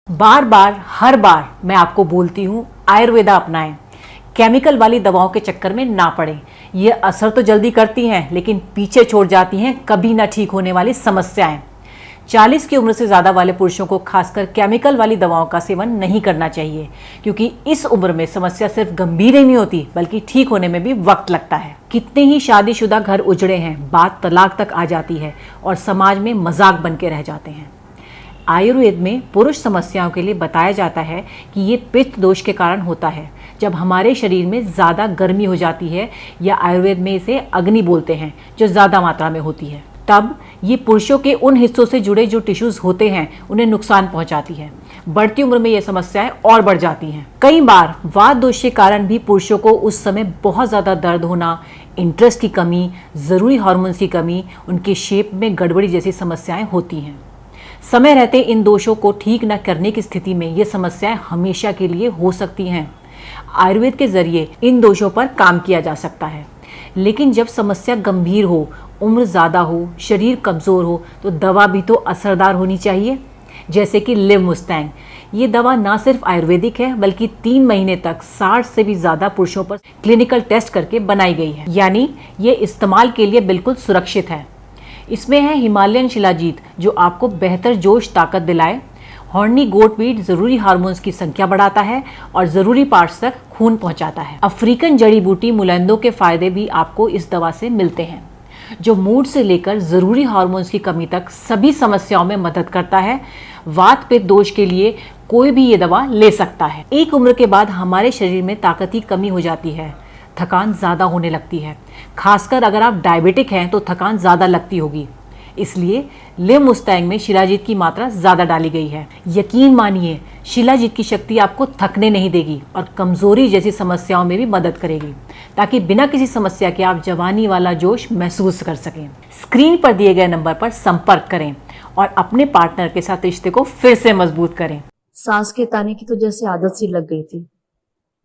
बार बार हर बार मैं आपको बोलती हूँ आयुर्वेदा अपनाएं। केमिकल वाली दवाओं के चक्कर में ना पड़ें। ये असर तो जल्दी करती हैं लेकिन पीछे छोड़ जाती हैं कभी ना ठीक होने वाली समस्याएं। 40 की उम्र से ज़्यादा वाले पुरुषों को खासकर केमिकल वाली दवाओं का सेवन नहीं करना चाहिए, क्योंकि इस उम्र में समस्या सिर्फ गंभीर ही नहीं होती बल्कि ठीक होने में भी वक्त लगता है। कितने ही शादीशुदा घर उजड़े हैं, बात तलाक तक आ जाती है और समाज में मजाक बन के रह जाते हैं। आयुर्वेद में पुरुष समस्याओं के लिए बताया जाता है कि ये पित्त दोष के कारण होता है, जब हमारे शरीर में ज़्यादा गर्मी हो जाती है, या आयुर्वेद में इसे अग्नि बोलते हैं, जो ज़्यादा मात्रा में होती है। तब ये पुरुषों के उन हिस्सों से जुड़े जो टिश्यूज़ होते हैं उन्हें नुकसान पहुंचाती है। बढ़ती उम्र में ये समस्याएं और बढ़ जाती हैं। कई बार वात दोष के कारण भी पुरुषों को उस समय बहुत ज़्यादा दर्द होना, इंटरेस्ट की कमी, ज़रूरी हार्मोन्स की कमी, उनकी शेप में गड़बड़ी जैसी समस्याएं होती हैं। समय रहते इन दोषों को ठीक न करने की स्थिति में ये समस्याएं हमेशा के लिए हो सकती हैं। आयुर्वेद के जरिए इन दोषों पर काम किया जा सकता है, लेकिन जब समस्या गंभीर हो, उम्र ज़्यादा हो, शरीर कमज़ोर हो, तो दवा भी तो असरदार होनी चाहिए। जैसे कि लिवमुस्टैंग, ये दवा ना सिर्फ आयुर्वेदिक है बल्कि 3 महीने तक 60 से भी ज़्यादा पुरुषों पर क्लिनिकल टेस्ट करके बनाई गई है, यानी ये इस्तेमाल के लिए बिल्कुल सुरक्षित है। इसमें है हिमालयन शिलाजीत, जो आपको बेहतर जोश ताकत दिलाए। हॉर्नी गोटवीट ज़रूरी हार्मोन्स की संख्या बढ़ाता है और ज़रूरी पार्ट्स तक खून पहुंचाता है। अफ्रीकन जड़ी बूटी मुलैंदो के फायदे भी आपको इस दवा से मिलते हैं, जो मूड से लेकर ज़रूरी हार्मोन्स की कमी तक सभी समस्याओं में मदद करता है। वात पित्त दोष के लिए कोई भी ये दवा ले सकता है। एक उम्र के बाद हमारे शरीर में ताकत की कमी हो जाती है, थकान ज़्यादा होने लगती है। खासकर अगर आप डायबिटिक हैं तो थकान ज़्यादा लगती होगी। इसलिए लिवमुस्टैंग में शिलाजीत की मात्रा ज़्यादा डाली गई है। यकीन मानिए, शिलाजीत की शक्ति आपको थकने नहीं देगी और कमज़ोरी जैसी समस्याओं में भी मदद करेगी, ताकि बिना किसी समस्या के आप जवानी वाला जोश महसूस कर सकें। स्क्रीन पर दिए गए नंबर पर संपर्क करें और अपने पार्टनर के साथ रिश्ते को फिर से मजबूत करें। सांस के ताने की तो जैसे आदत सी लग गई थी,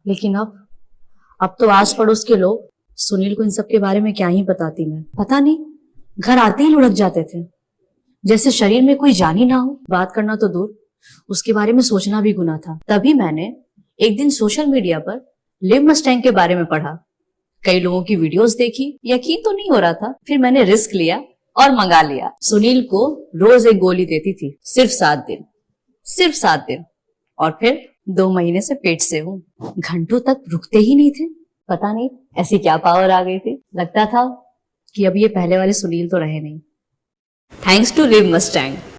लेकिन अब तो आस पड़ोस के लोग सुनील को इन सब के बारे में क्या ही बताती। मैं पता नहीं, घर आते ही लुढ़क जाते थे, जैसे शरीर में कोई जान ही ना हो। बात करना तो दूर, उसके बारे में सोचना भी गुनाह था। तभी मैंने एक दिन सोशल मीडिया पर लिवमुस्टैंग के बारे में पढ़ा, कई लोगों की वीडियोस देखी, यकीन तो नहीं हो रहा था। फिर मैंने रिस्क लिया और मंगा लिया। सुनील को रोज एक गोली देती थी, सिर्फ 7 दिन, सिर्फ 7 दिन, और फिर 2 महीने से पेट से हूँ। घंटों तक रुकते ही नहीं थे। पता नहीं ऐसी क्या पावर आ गई थी। लगता था कि अब ये पहले वाले सुनील तो रहे नहीं। Thanks to लिवमुस्टैंग।